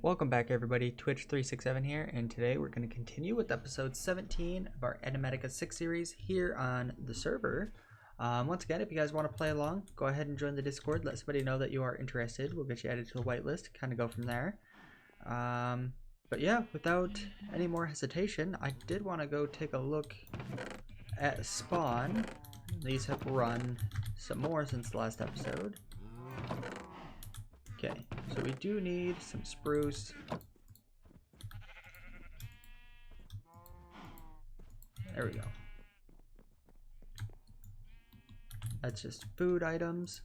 Welcome back everybody, Twitch367 here, and today we're going to continue with episode 17 of our Enigmatica 6 series here on the server. Once again, if you guys want to play along, go ahead and join the Discord, let somebody know that you are interested, we'll get you added to the whitelist, kind of go from there. But yeah, without any more hesitation, I did want to go take a look at spawn. These have run some more since the last episode. Okay, so we do need some spruce. There we go. That's just food items.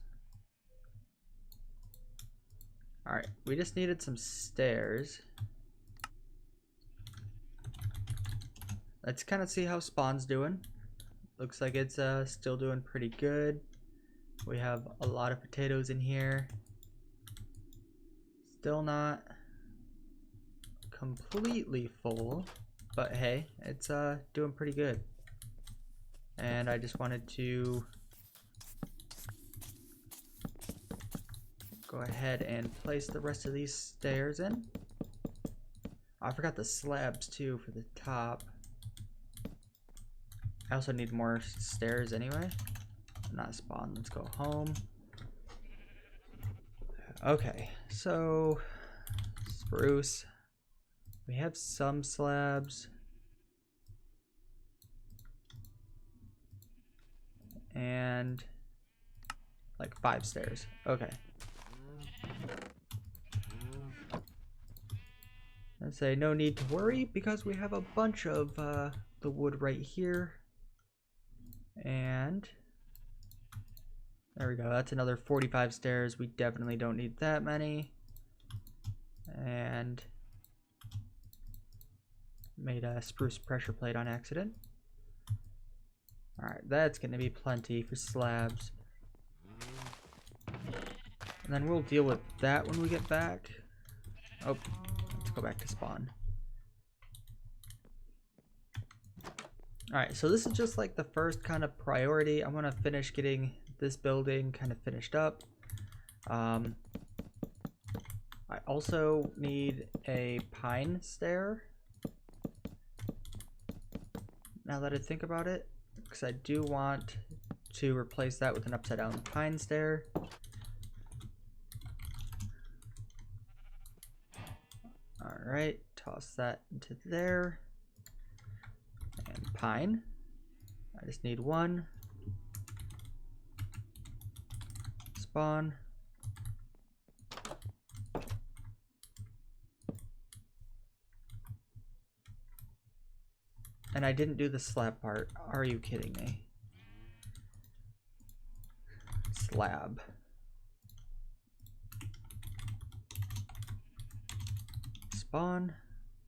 Alright, we just needed some stairs. Let's kind of see how spawn's doing. Looks like it's still doing pretty good. We have a lot of potatoes in here. Still not completely full, but hey, it's doing pretty good. And I just wanted to go ahead and place the rest of these stairs in. I forgot the slabs too for the top. I also need more stairs anyway. Not spawn, let's go home. Okay, so spruce. We have some slabs. And like 5 stairs. Okay. I'd say no need to worry because we have a bunch of the wood right here. And there we go, that's another 45 stairs. We definitely don't need that many. And made a spruce pressure plate on accident. Alright, that's gonna be plenty for slabs. And then we'll deal with that when we get back. Oh, let's go back to spawn. Alright, so this is just like the first kind of priority. I want to finish getting this building kind of finished up. I also need a pine stair. Now that I think about it, because I do want to replace that with an upside down pine stair. Alright, toss that into there. And pine. I just need one. Spawn. And I didn't do the slab part. Are you kidding me? Slab. Spawn.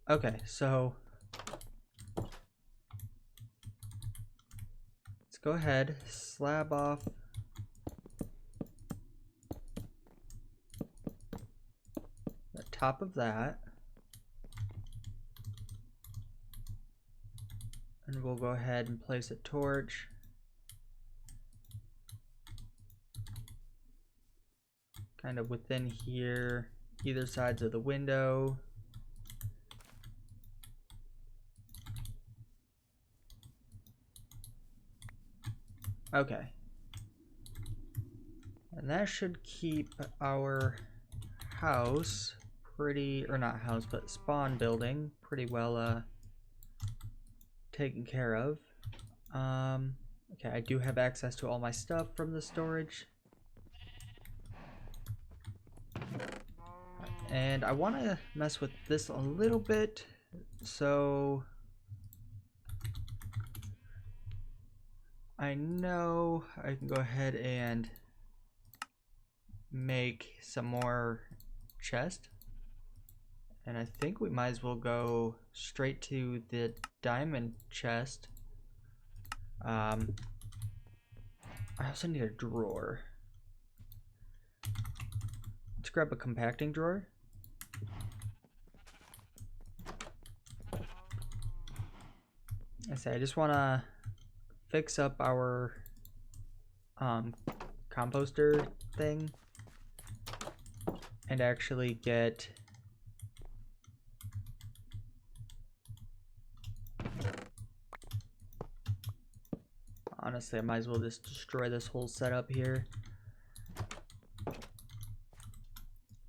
Okay, so let's go ahead, slab off the top of that. And we'll go ahead and place a torch. Kind of within here, either sides of the window. Okay. And that should keep our house pretty, or not house, but spawn building pretty well taken care of. Okay, I do have access to all my stuff from the storage. And I want to mess with this a little bit, so I know I can go ahead and make some more chest. And I think we might as well go straight to the diamond chest. I also need a drawer. Let's grab a compacting drawer. I just want to fix up our composter thing and actually get Honestly, I might as well just destroy this whole setup here.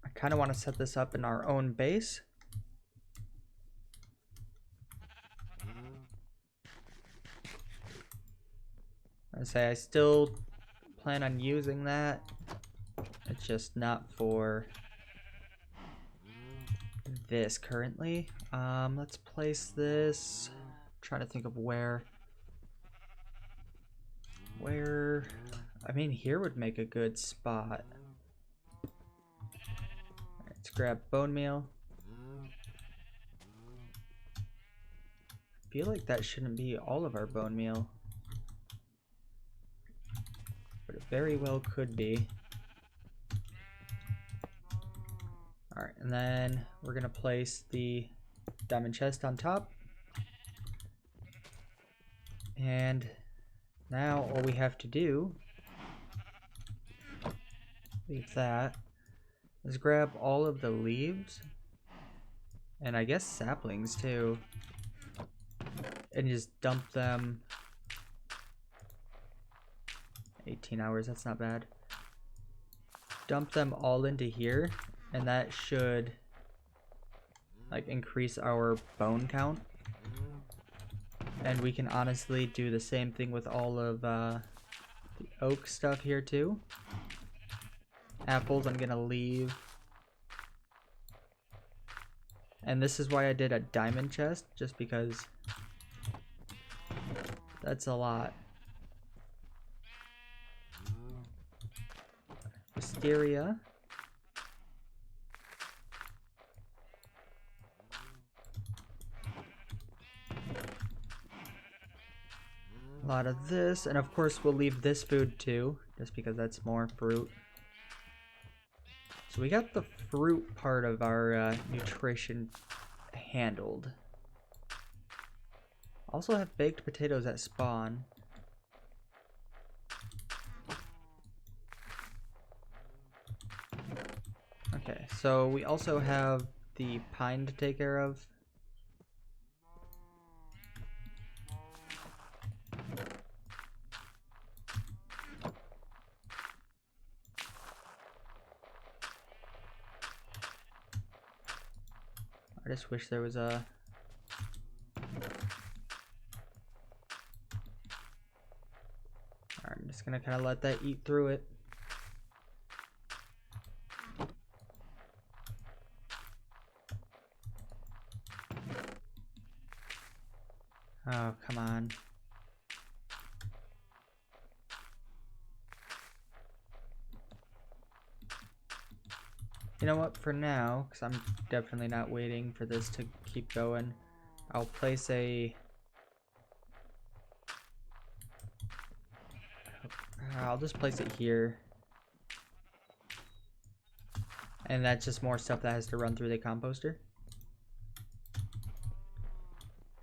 I kind of want to set this up in our own base. I still plan on using that. It's just not for this currently. Let's place this. I'm trying to think of where. I mean, here would make a good spot. Let's grab bone meal. I feel like that shouldn't be all of our bone meal, but it very well could be. Alright, and then we're gonna place the diamond chest on top. And now all we have to do, leave that, is grab all of the leaves, and I guess saplings too, and just dump them. 18 hours, that's not bad. Dump them all into here, and that should like increase our bone count. And we can honestly do the same thing with all of the oak stuff here too. Apples I'm gonna leave. And this is why I did a diamond chest, just because that's a lot. Wisteria. A lot of this, and of course we'll leave this food too, just because that's more fruit. So we got the fruit part of our nutrition handled. Also have baked potatoes at spawn. Okay, so we also have the pine to take care of. I just wish there was a... Alright, I'm just gonna kind of let that eat through it. Oh, come on. You know what, for now, because I'm definitely not waiting for this to keep going, I'll place a... I'll just place it here. And that's just more stuff that has to run through the composter.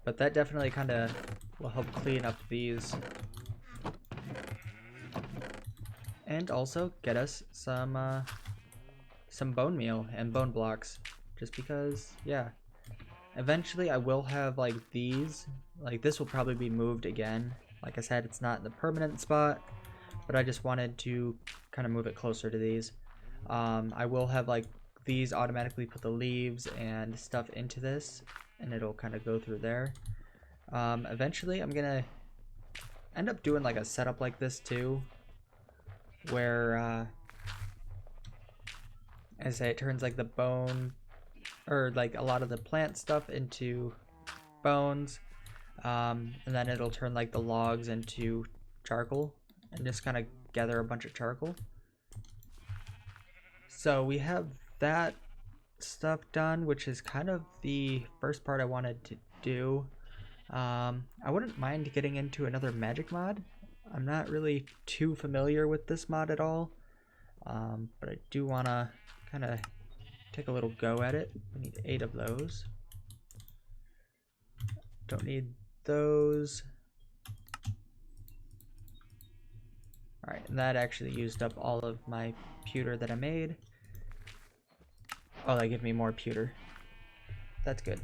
But that definitely kind of will help clean up these. And also get us some bone meal and bone blocks, just because, yeah. Eventually I will have like these, like this will probably be moved again. Like I said, it's not in the permanent spot, but I just wanted to kind of move it closer to these. I will have like these automatically put the leaves and stuff into this, and it'll kind of go through there. Eventually I'm gonna end up doing like a setup like this too, where as I say, it turns like the bone, or like a lot of the plant stuff into bones, and then it'll turn like the logs into charcoal, and just kind of gather a bunch of charcoal. So we have that stuff done, which is kind of the first part I wanted to do. I wouldn't mind getting into another magic mod. I'm not really too familiar with this mod at all, but I do want to kind of take a little go at it. We need 8 of those. Don't need those. Alright, and that actually used up all of my pewter that I made. Oh, they give me more pewter. That's good.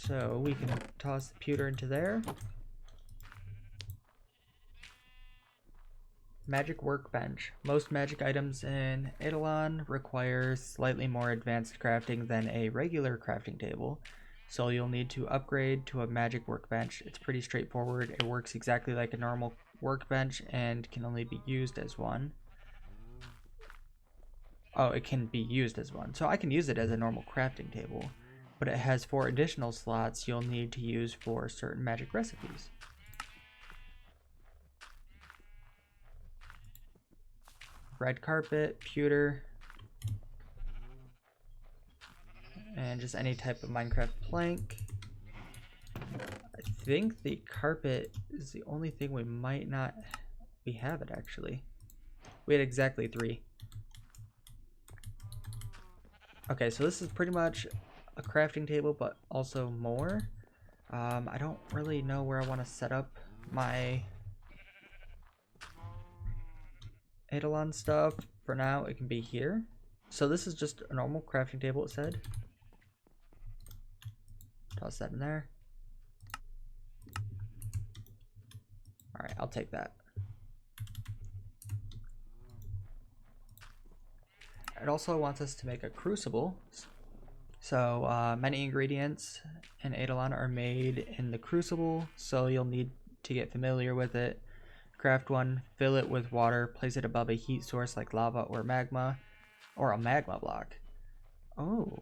So we can toss the pewter into there. Magic Workbench. Most magic items in Eidolon require slightly more advanced crafting than a regular crafting table, so you'll need to upgrade to a magic workbench. It's pretty straightforward. It works exactly like a normal workbench and can only be used as one. Oh, it can be used as one. So I can use it as a normal crafting table, but it has 4 additional slots you'll need to use for certain magic recipes. Red carpet, pewter, and just any type of Minecraft plank. I think the carpet is the only thing we might not... We have it actually. We had exactly 3. Okay, so this is pretty much a crafting table, but also more. I don't really know where I want to set up my Eidolon stuff. For now, it can be here. So this is just a normal crafting table, it said. Toss that in there. Alright, I'll take that. It also wants us to make a crucible. So many ingredients in Eidolon are made in the crucible, so you'll need to get familiar with it. Craft one, fill it with water, place it above a heat source like lava or magma, or a magma block. Oh.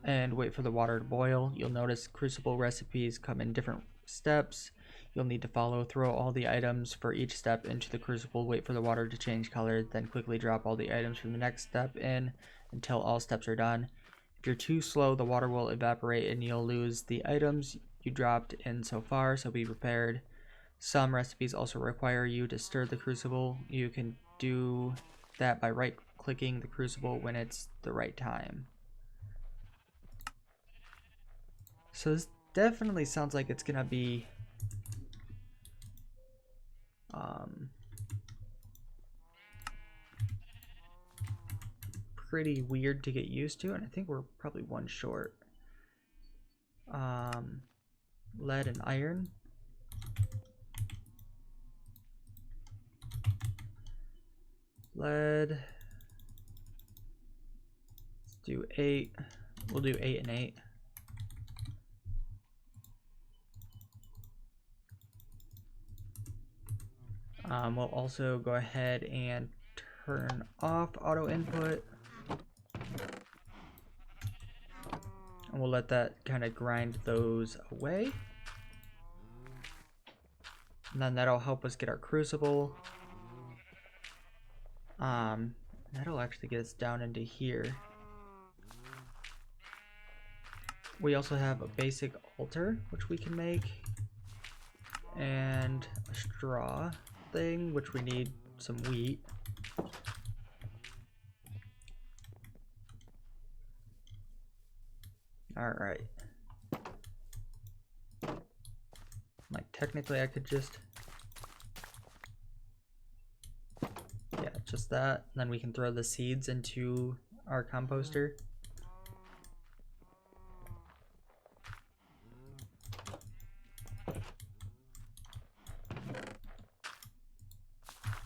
And wait for the water to boil. You'll notice crucible recipes come in different steps. You'll need to follow, throw all the items for each step into the crucible, wait for the water to change color, then quickly drop all the items from the next step in until all steps are done. If you're too slow, the water will evaporate and you'll lose the items you dropped in so far, so be prepared. Some recipes also require you to stir the crucible. You can do that by right-clicking the crucible when it's the right time. So this definitely sounds like it's gonna be pretty weird to get used to, and I think we're probably one short. Lead and iron. Lead. Let's do 8. We'll do 8 and 8. We'll also go ahead and turn off auto input. And we'll let that kind of grind those away. And then that'll help us get our crucible. That'll actually get us down into here. We also have a basic altar, which we can make. And a straw thing, which we need some wheat. Alright. Like, technically I could just... Yeah, just that. And then we can throw the seeds into our composter.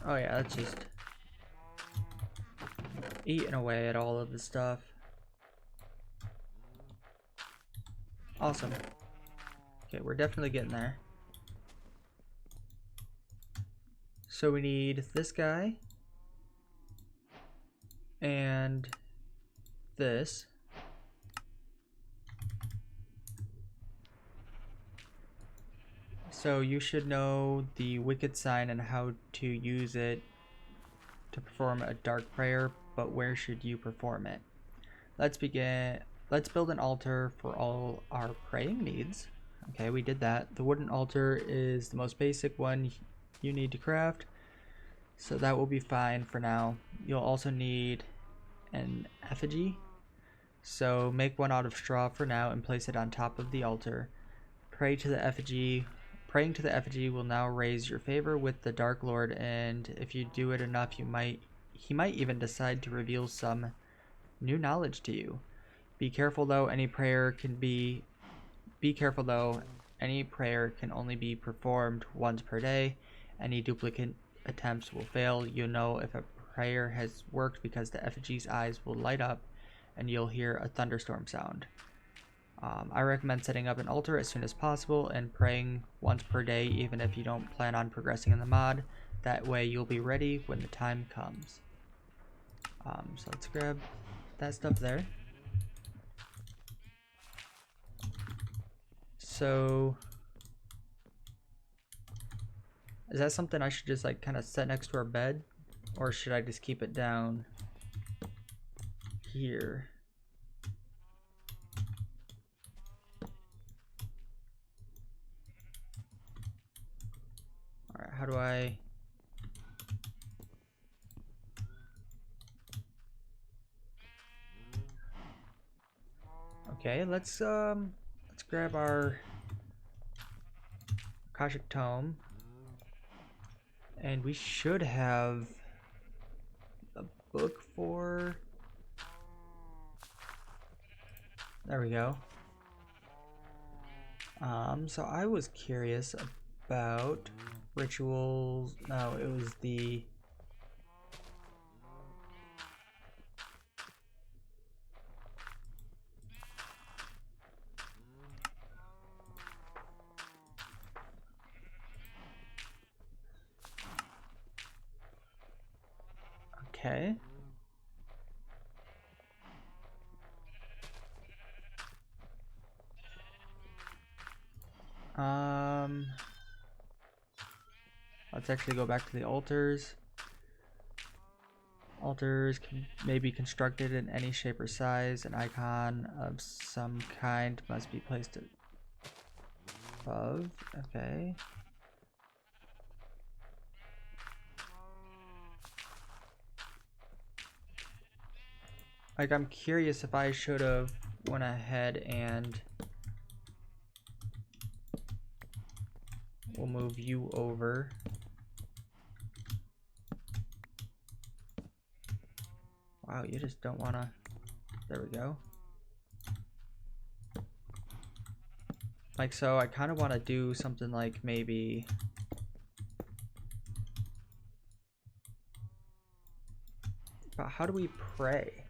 Oh yeah, that's just eating away at all of the stuff. Awesome. Okay, we're definitely getting there. So we need this guy and this. So you should know the wicked sign and how to use it to perform a dark prayer, but where should you perform it? Let's begin. Let's build an altar for all our praying needs. Okay, we did that. The wooden altar is the most basic one you need to craft, so that will be fine for now. You'll also need an effigy, so make one out of straw for now and place it on top of the altar. Pray to the effigy. Praying to the effigy will now raise your favor with the Dark Lord, and if you do it enough, he might even decide to reveal some new knowledge to you. Be careful though, any prayer can be Be careful though, any prayer can only be performed once per day. Any duplicate attempts will fail. You'll know if a prayer has worked because the effigy's eyes will light up and you'll hear a thunderstorm sound. I recommend setting up an altar as soon as possible and praying once per day even if you don't plan on progressing in the mod. That way you'll be ready when the time comes. So let's grab that stuff there. So is that something I should just like kind of set next to our bed, or should I just keep it down here? All right, how do I? Okay, let's grab our Akashic Tome, and we should have a book for. There we go. So I was curious about rituals. No, it was the. Okay. Let's actually go back to the altars. Altars can may be constructed in any shape or size. An icon of some kind must be placed above. Okay. Like, I'm curious if I should have went ahead and we'll move you over. Wow, you just don't want to. There we go. Like, so I kind of want to do something like maybe. But how do we pray?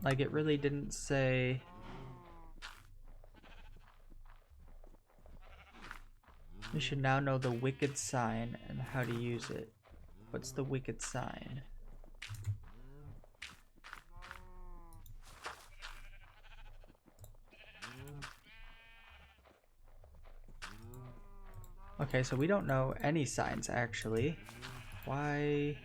Like, it really didn't say. We should now know the wicked sign and how to use it. What's the wicked sign? Okay, so we don't know any signs actually. Why?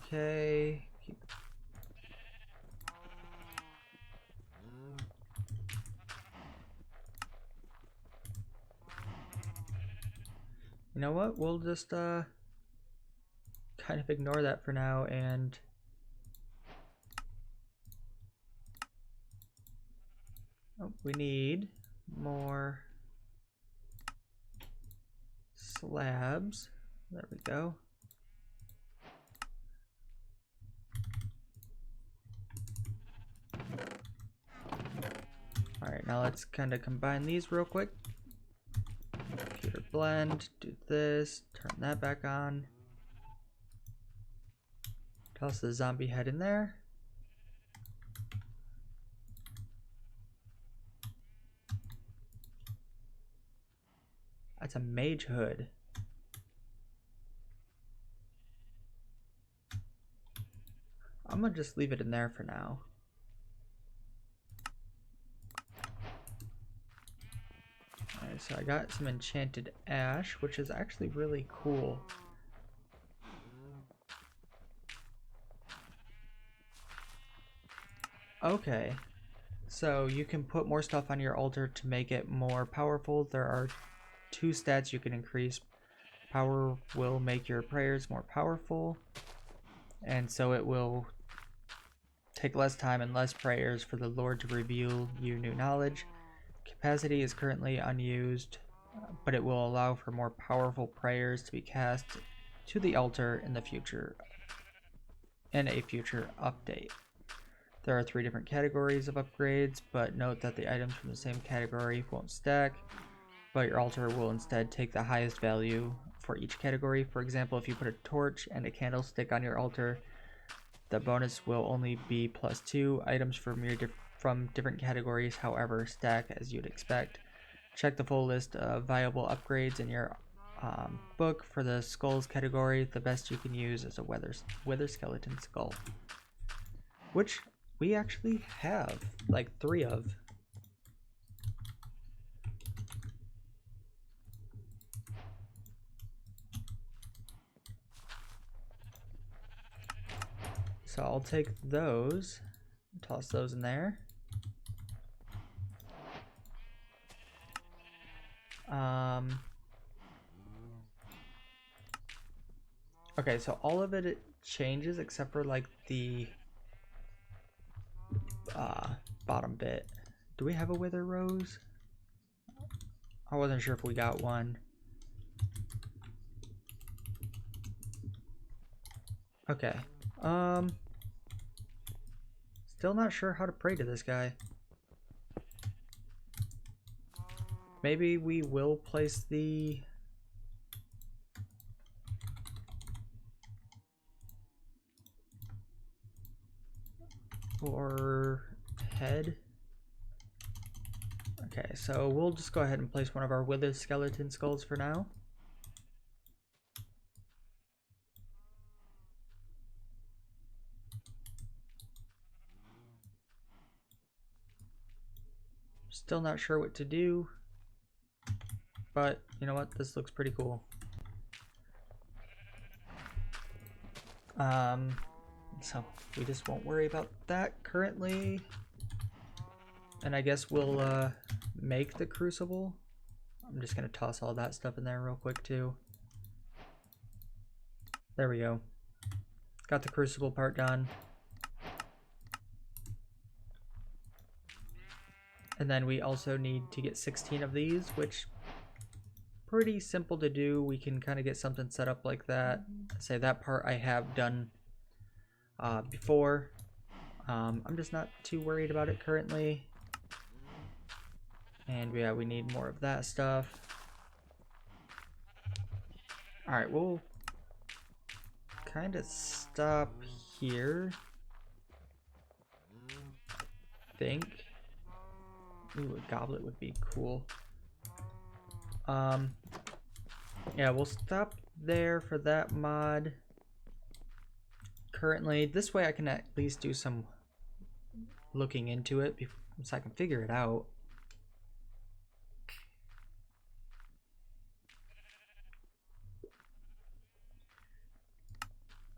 Okay. You know what? We'll just kind of ignore that for now, and oh, we need more slabs. There we go. Alright, now let's kind of combine these real quick. Computer blend, do this, turn that back on. Toss the zombie head in there. That's a mage hood. I'm gonna just leave it in there for now. Alright, so I got some enchanted ash, which is actually really cool. Okay, so you can put more stuff on your altar to make it more powerful. There are 2 stats you can increase. Power will make your prayers more powerful. and so it will take less time and less prayers for the Lord to reveal you new knowledge. Capacity is currently unused, but it will allow for more powerful prayers to be cast to the altar in the future, in a future update. There are 3 different categories of upgrades, but note that the items from the same category won't stack, but your altar will instead take the highest value for each category. For example, if you put a torch and a candlestick on your altar, the bonus will only be +2. Items from different categories, however, stack as you'd expect. Check the full list of viable upgrades in your book. For the skulls category, the best you can use is a wither skeleton skull, which we actually have like 3 of. So I'll take those, toss those in there. Okay, so all of it changes except for like the bottom bit. Do we have a wither rose? I wasn't sure if we got one. Okay. Still not sure how to pray to this guy. Maybe we will place the head. Okay, so we'll just go ahead and place one of our wither skeleton skulls for now. Still not sure what to do, but you know what? This looks pretty cool. So we just won't worry about that currently. And I guess we'll make the crucible. I'm just gonna toss all that stuff in there real quick too. There we go. Got the crucible part done. And then we also need to get 16 of these, which pretty simple to do. We can kind of get something set up like that. Say that part I have done before. I'm just not too worried about it currently. And yeah, we need more of that stuff. Alright, we'll kind of stop here. I think. Ooh, a goblet would be cool. Yeah, we'll stop there for that mod. Currently, this way I can at least do some looking into it so I can figure it out.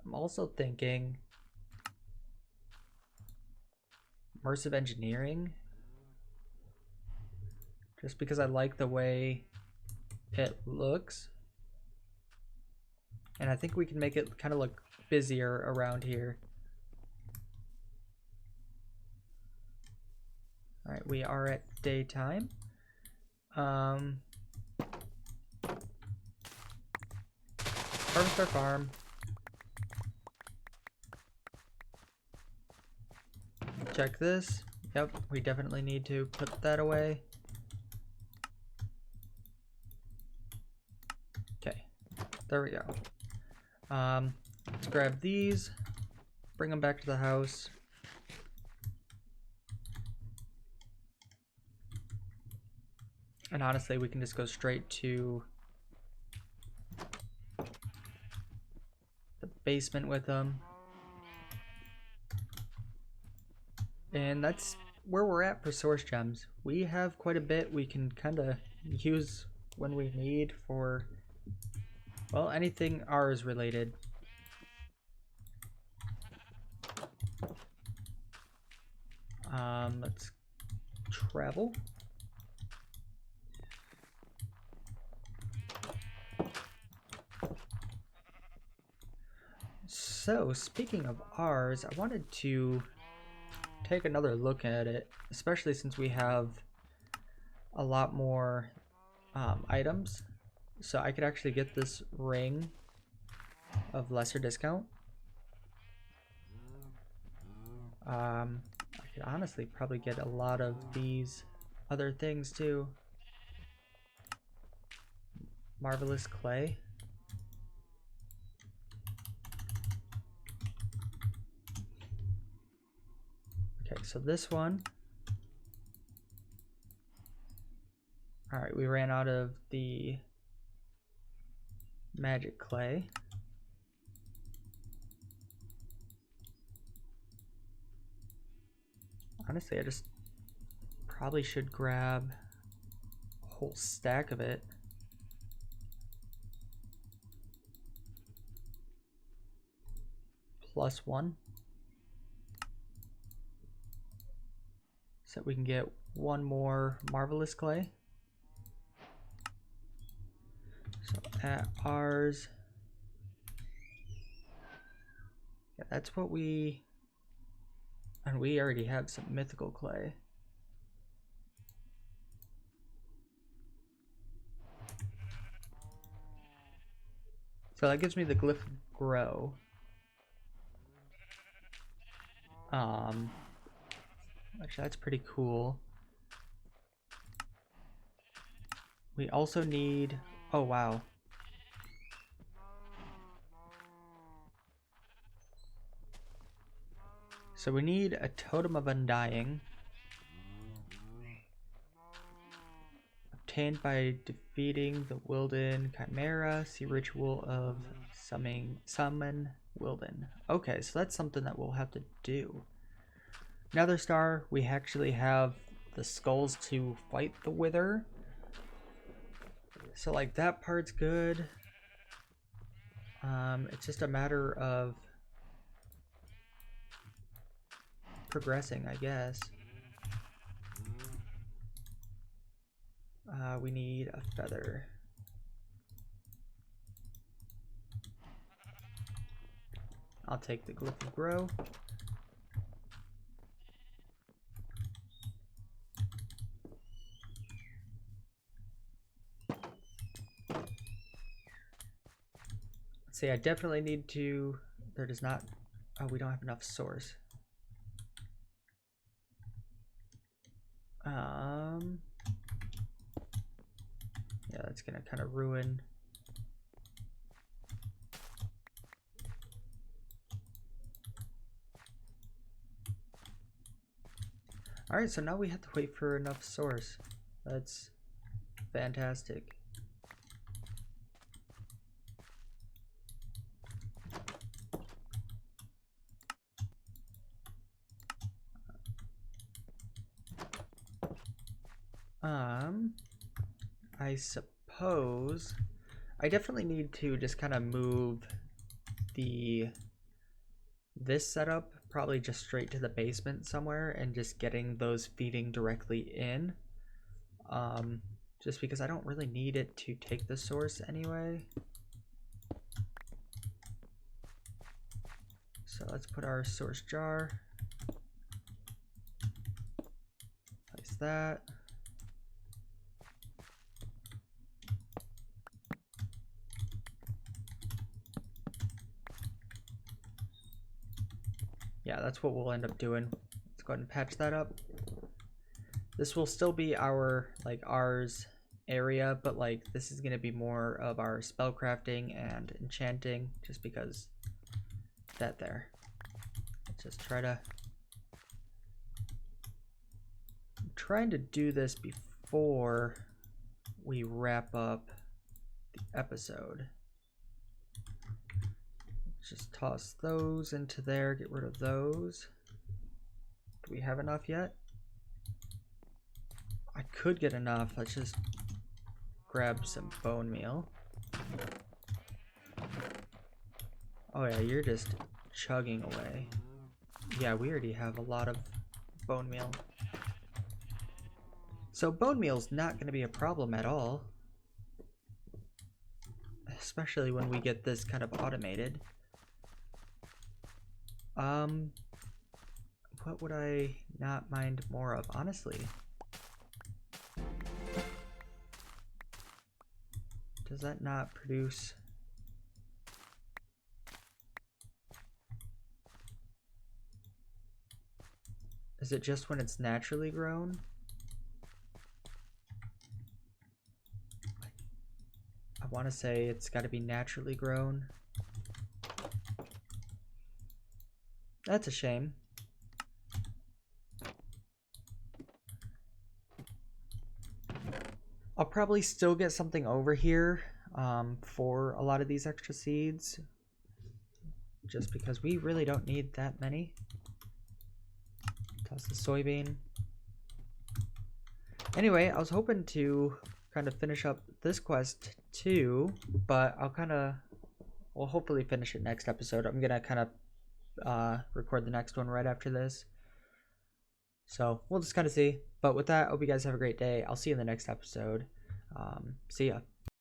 I'm also thinking immersive engineering, just because I like the way it looks, and I think we can make it kind of look busier around here. All right, we are at daytime. Harvest our farm. Check this. Yep, we definitely need to put that away. Okay, there we go. Let's grab these, bring them back to the house. And honestly, we can just go straight to the basement with them. And that's where we're at for source gems. We have quite a bit we can kind of use when we need for, well, anything ours related. Let's travel. So speaking of ours, I wanted to take another look at it, especially since we have a lot more items. So I could actually get this ring of lesser discount. I could honestly probably get a lot of these other things too. Marvelous clay. Okay, so this one. Alright, we ran out of the magic clay. Honestly, I just probably should grab a whole stack of it. +1. So we can get one more marvelous clay. So at ours, yeah, that's what and we already have some mythical clay. So that gives me the glyph grow. Actually, that's pretty cool. We also need, oh wow. So we need a Totem of Undying. Obtained by defeating the Wilden Chimera. See Ritual of Summon Wilden. Okay, so that's something that we'll have to do. Nether Star, we actually have the skulls to fight the Wither. So like that part's good. It's just a matter of progressing, I guess. We need a feather. I'll take the glyph of grow. Let's see, I definitely need to, there does not, oh, we don't have enough source. Yeah, that's gonna kind of ruin. All right, so now we have to wait for enough source. That's fantastic. I suppose I definitely need to just kind of move this setup probably just straight to the basement somewhere and just getting those feeding directly in. Just because I don't really need it to take the source anyway. So let's put our source jar. Place that. Yeah, that's what we'll end up doing. Let's go ahead and patch that up. This will still be our, like, ours area, but like this is gonna be more of our spellcrafting and enchanting, just because that there. Let's just try to, I'm trying to do this before we wrap up the episode. Let's just toss those into there, get rid of those. Do we have enough yet? I could get enough. Let's just grab some bone meal. Oh yeah, you're just chugging away. Yeah, we already have a lot of bone meal. So bone meal's not going to be a problem at all. Especially when we get this kind of automated. What would I not mind more of, honestly? Does that not produce? Is it just when it's naturally grown? I want to say it's got to be naturally grown. That's a shame. I'll probably still get something over here for a lot of these extra seeds, just because we really don't need that many. Toss the soybean. Anyway, I was hoping to kind of finish up this quest too, but we'll hopefully finish it next episode. I'm gonna kind of record the next one right after this, so we'll just kind of see. But with that, I hope you guys have a great day. I'll see you in the next episode. See ya.